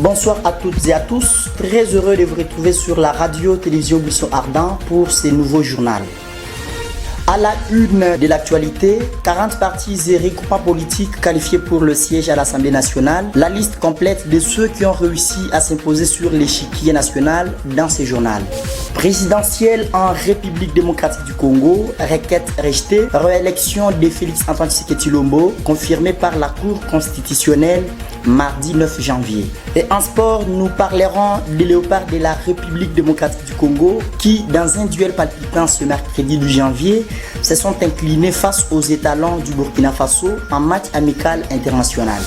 Bonsoir à toutes et à tous, très heureux de vous retrouver sur la radio-télévision Buisson Ardent pour ce nouveau journal. À la une de l'actualité, 40 partis et regroupements politiques qualifiés pour le siège à l'Assemblée nationale. La liste complète de ceux qui ont réussi à s'imposer sur l'échiquier national dans ce journal. Présidentielle en République démocratique du Congo, requête rejetée, réélection de Félix Antoine Tshisekedi Tshilombo, confirmée par la Cour constitutionnelle mardi 9 janvier. Et en sport, nous parlerons des léopards de la République démocratique du Congo qui, dans un duel palpitant ce mercredi 12 janvier, se sont inclinés face aux étalons du Burkina Faso en match amical international.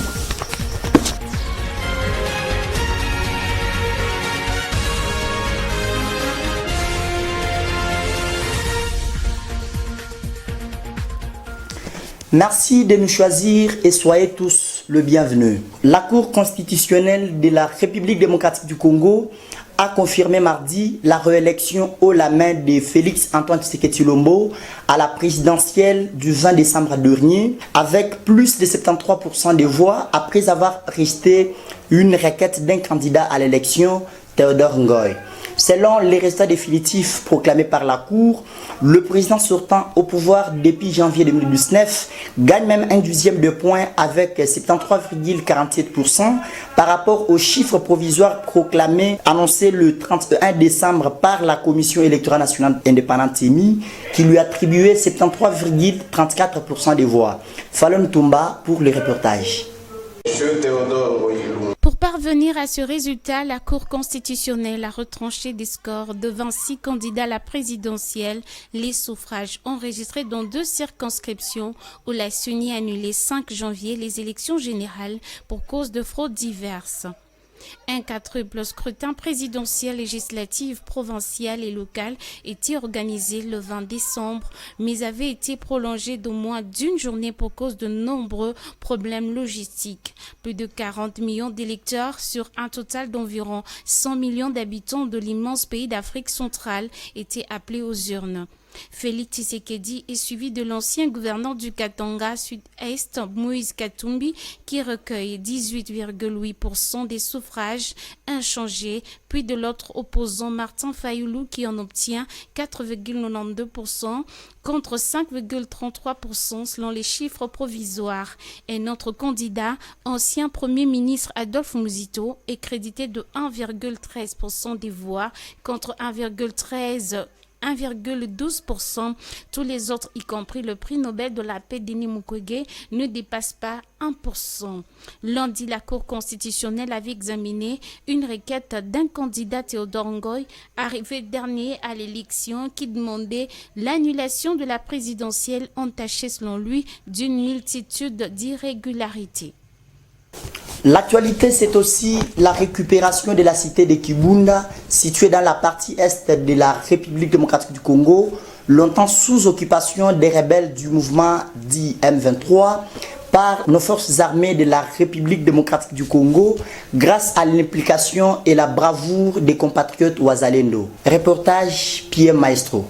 Merci de nous choisir et soyez tous le bienvenu. La Cour constitutionnelle de la République démocratique du Congo a confirmé mardi la réélection haut la main de Félix Antoine Tshisekedi Tshilombo à la présidentielle du 20 décembre dernier avec plus de 73% des voix après avoir resté une requête d'un candidat à l'élection, Théodore Ngoy. Selon les résultats définitifs proclamés par la Cour, le président sortant au pouvoir depuis janvier 2019 gagne même un dixième de point avec 73,47% par rapport aux chiffres provisoires proclamés, annoncés le 31 décembre par la Commission électorale nationale indépendante CENI, qui lui attribuait 73,34% des voix. Fallon Toumba pour le reportage. Pour parvenir à ce résultat, la Cour constitutionnelle a retranché des scores devant 6 candidats à la présidentielle. Les suffrages enregistrés dans 2 circonscriptions où la CENI a annulé 5 janvier les élections générales pour cause de fraudes diverses. Un quadruple scrutin présidentiel, législatif, provincial et local était organisé le 20 décembre, mais avait été prolongé d'au moins d'une journée pour cause de nombreux problèmes logistiques. Plus de 40 millions d'électeurs sur un total d'environ 100 millions d'habitants de l'immense pays d'Afrique centrale étaient appelés aux urnes. Félix Tshisekedi est suivi de l'ancien gouverneur du Katanga Sud-Est, Moïse Katumbi, qui recueille 18,8% des suffrages inchangés, puis de l'autre opposant Martin Fayoulou qui en obtient 4,92% contre 5,33% selon les chiffres provisoires. Et notre candidat, ancien Premier ministre Adolphe Muzito, est crédité de 1,13% des voix contre 1,12%. Tous les autres, y compris le prix Nobel de la paix Denis Mukwege, ne dépassent pas 1%. Lundi, la Cour constitutionnelle avait examiné une requête d'un candidat, Théodore Ngoy, arrivé dernier à l'élection, qui demandait l'annulation de la présidentielle entachée selon lui d'une multitude d'irrégularités. L'actualité, c'est aussi la récupération de la cité de Kibunda, située dans la partie est de la République démocratique du Congo, longtemps sous occupation des rebelles du mouvement dit M23, par nos forces armées de la République démocratique du Congo, grâce à l'implication et la bravoure des compatriotes Wazalendo. Reportage Pierre Maestro.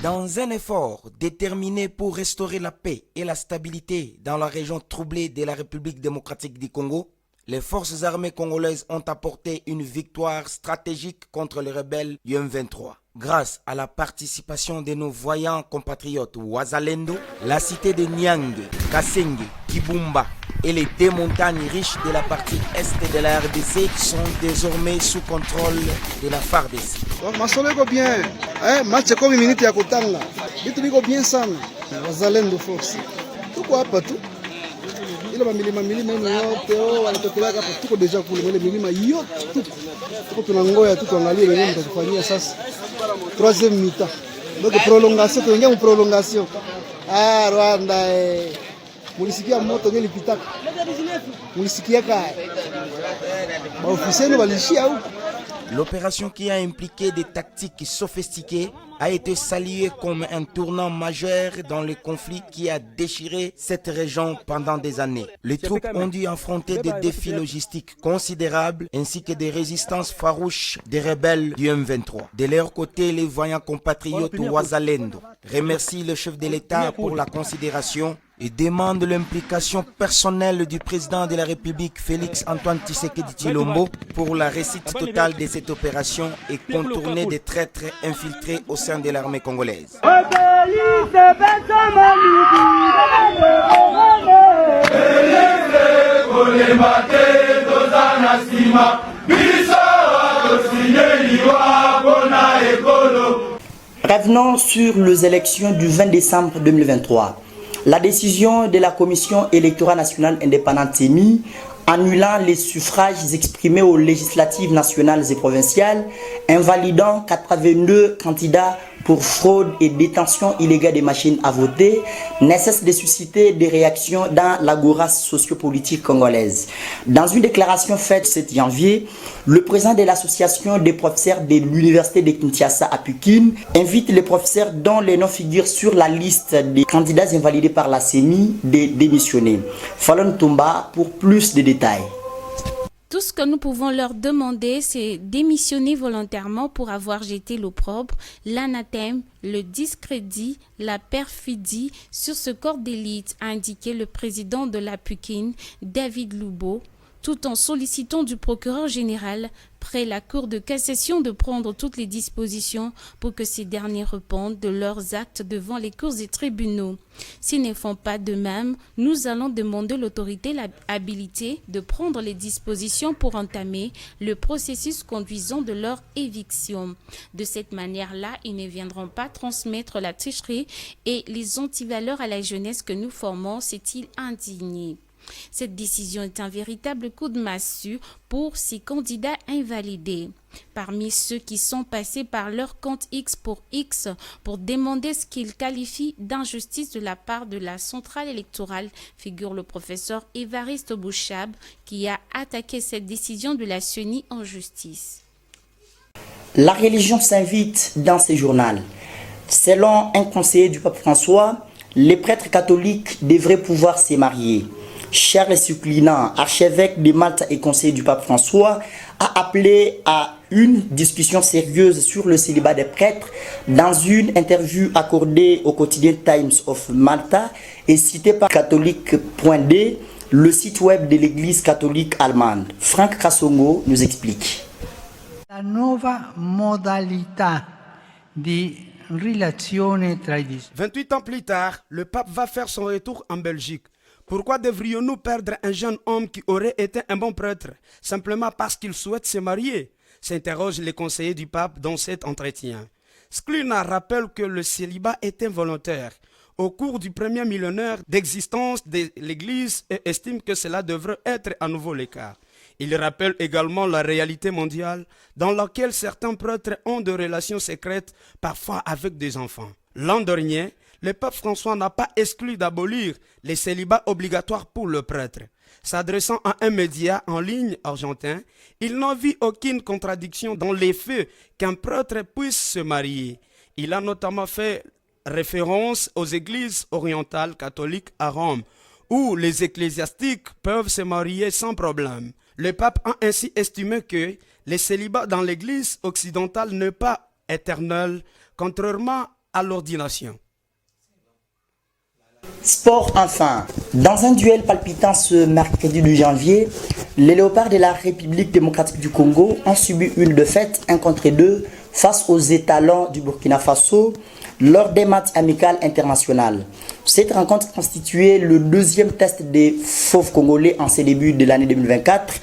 Dans un effort déterminé pour restaurer la paix et la stabilité dans la région troublée de la République démocratique du Congo, les forces armées congolaises ont apporté une victoire stratégique contre les rebelles du M23. Grâce à la participation de nos voyants compatriotes Wazalendo, la cité de Niangue, Kasenge, Kibumba et les 2 montagnes riches de la partie est de la RDC sont désormais sous contrôle de la FARDC. Masolo bien, match comme minute ya kutanga. Bitu biko bien sana. Wazalendo force. Tuko hapa tu. Ile milima yote wanatokea hapa tuko deja kule ile milima yote tuko tunangoya tu tuangalie wenyewe mtatufanyia sasa. 3e mi-temps. Donc prolongation, tuingia mu prolongation. Rwanda mulisikia moto ngeli pitaka. Mulisikia ka. Officiellement walishia huko. L'opération qui a impliqué des tactiques sophistiquées a été saluée comme un tournant majeur dans le conflit qui a déchiré cette région pendant des années. Les troupes ont dû affronter des défis logistiques considérables ainsi que des résistances farouches des rebelles du M23. De leur côté, les voyants compatriotes Wazalendo remercient le chef de l'État pour la considération et demande l'implication personnelle du président de la République Félix Antoine Tshisekedi Tshilombo pour la réussite totale de cette opération et contourner des traîtres infiltrés au sein de l'armée congolaise. Revenons sur les élections du 20 décembre 2023. La décision de la Commission électorale nationale indépendante CENI annulant les suffrages exprimés aux législatives nationales et provinciales, invalidant 82 candidats pour fraude et détention illégale des machines à voter, ne cesse de susciter des réactions dans l'agora sociopolitique congolaise. Dans une déclaration faite ce 7 janvier, le président de l'association des professeurs de l'université de Kinshasa à Pékin invite les professeurs dont les noms figurent sur la liste des candidats invalidés par la CENI de démissionner. Fallon Toumba pour plus de détails. Tout ce que nous pouvons leur demander, c'est démissionner volontairement pour avoir jeté l'opprobre, l'anathème, le discrédit, la perfidie sur ce corps d'élite, a indiqué le président de la Pékin, David Loubo, tout en sollicitant du procureur général près la Cour de cassation de prendre toutes les dispositions pour que ces derniers répondent de leurs actes devant les cours et tribunaux. S'ils ne font pas de même, nous allons demander l'autorité l'habilité de prendre les dispositions pour entamer le processus conduisant de leur éviction. De cette manière-là, ils ne viendront pas transmettre la tricherie et les antivaleurs à la jeunesse que nous formons, s'est-il indigné. Cette décision est un véritable coup de massue pour ces candidats invalidés. Parmi ceux qui sont passés par leur compte X pour demander ce qu'ils qualifient d'injustice de la part de la centrale électorale, figure le professeur Évariste Bouchab qui a attaqué cette décision de la CENI en justice. La religion s'invite dans ce journal. Selon un conseiller du pape François, les prêtres catholiques devraient pouvoir se marier. Charles Suclinant, archevêque de Malte et conseiller du pape François, a appelé à une discussion sérieuse sur le célibat des prêtres dans une interview accordée au quotidien Times of Malta et citée par catholique.d, le site web de l'église catholique allemande. Franck Kassongo nous explique. La nuova modalità di relazione tra i 28 ans plus tard, le pape va faire son retour en Belgique. Pourquoi devrions-nous perdre un jeune homme qui aurait été un bon prêtre, simplement parce qu'il souhaite se marier? S'interroge les conseillers du pape dans cet entretien. Sclina rappelle que le célibat est involontaire au cours du premier millénaire d'existence de l'Église et estime que cela devrait être à nouveau le cas. Il rappelle également la réalité mondiale dans laquelle certains prêtres ont des relations secrètes, parfois avec des enfants. L'an dernier, le pape François n'a pas exclu d'abolir les célibats obligatoires pour le prêtre. S'adressant à un média en ligne argentin, il n'a vu aucune contradiction dans les faits qu'un prêtre puisse se marier. Il a notamment fait référence aux églises orientales catholiques à Rome, où les ecclésiastiques peuvent se marier sans problème. Le pape a ainsi estimé que le célibat dans l'église occidentale n'est pas éternel, contrairement à l'ordination. Sport enfin. Dans un duel palpitant ce mercredi 2 janvier, les Léopards de la République démocratique du Congo ont subi une défaite 1-2 face aux étalons du Burkina Faso lors des matchs amicaux internationaux. Cette rencontre constituait le deuxième test des fauves congolais en ce début de l'année 2024,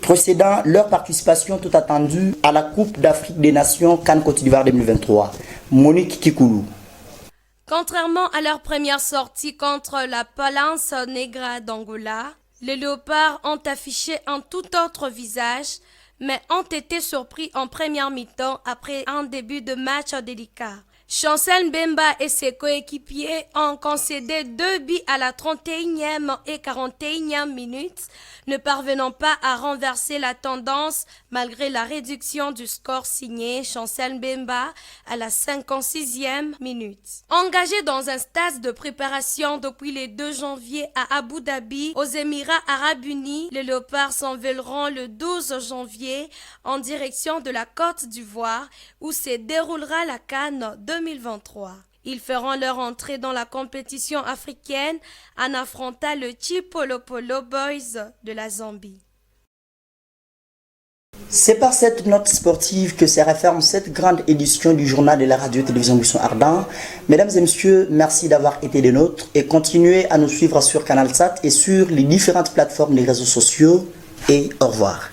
procédant leur participation tout attendue à la Coupe d'Afrique des Nations CAN Côte d'Ivoire 2023. Monique Kikoulou. Contrairement à leur première sortie contre la Phalanx Negra d'Angola, les Léopards ont affiché un tout autre visage, mais ont été surpris en première mi-temps après un début de match délicat. Chancel Mbemba et ses coéquipiers ont concédé 2 buts à la 31e et 41e minute, ne parvenant pas à renverser la tendance malgré la réduction du score signé Chancel Mbemba à la 56e minute. Engagés dans un stade de préparation depuis le 2 janvier à Abu Dhabi, aux Émirats Arabes Unis, les Léopards s'envoleront le 12 janvier en direction de la Côte d'Ivoire où se déroulera la CAN 2023. Ils feront leur entrée dans la compétition africaine en affrontant le Chipolopolo Boys de la Zambie. C'est par cette note sportive que se referme cette grande édition du journal de la radio-télévision Buisson Ardent. Mesdames et messieurs, merci d'avoir été des nôtres et continuez à nous suivre sur CanalSat et sur les différentes plateformes des réseaux sociaux. Et au revoir.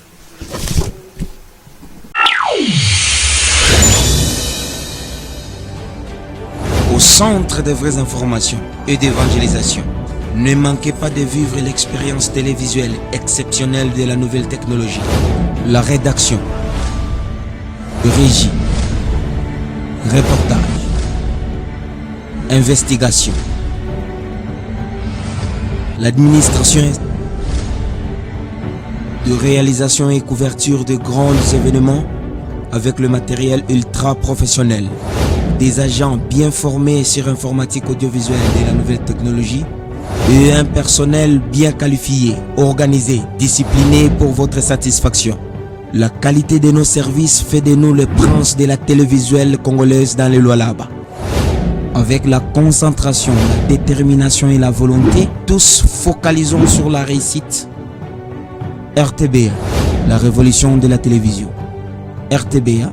Au centre des vraies informations et d'évangélisation, ne manquez pas de vivre l'expérience télévisuelle exceptionnelle de la nouvelle technologie. La rédaction, régie, reportage, investigation, l'administration de réalisation et couverture de grands événements avec le matériel ultra professionnel, des agents bien formés sur informatique audiovisuelle de la nouvelle technologie et un personnel bien qualifié, organisé, discipliné pour votre satisfaction. La qualité de nos services fait de nous les princes de la télévisuelle congolaise dans les Lualaba. Avec la concentration, la détermination et la volonté, tous focalisons sur la réussite. RTBA, la révolution de la télévision. RTBA,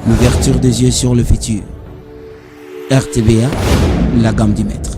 l'ouverture des yeux sur le futur. RTBA, la gamme du maître.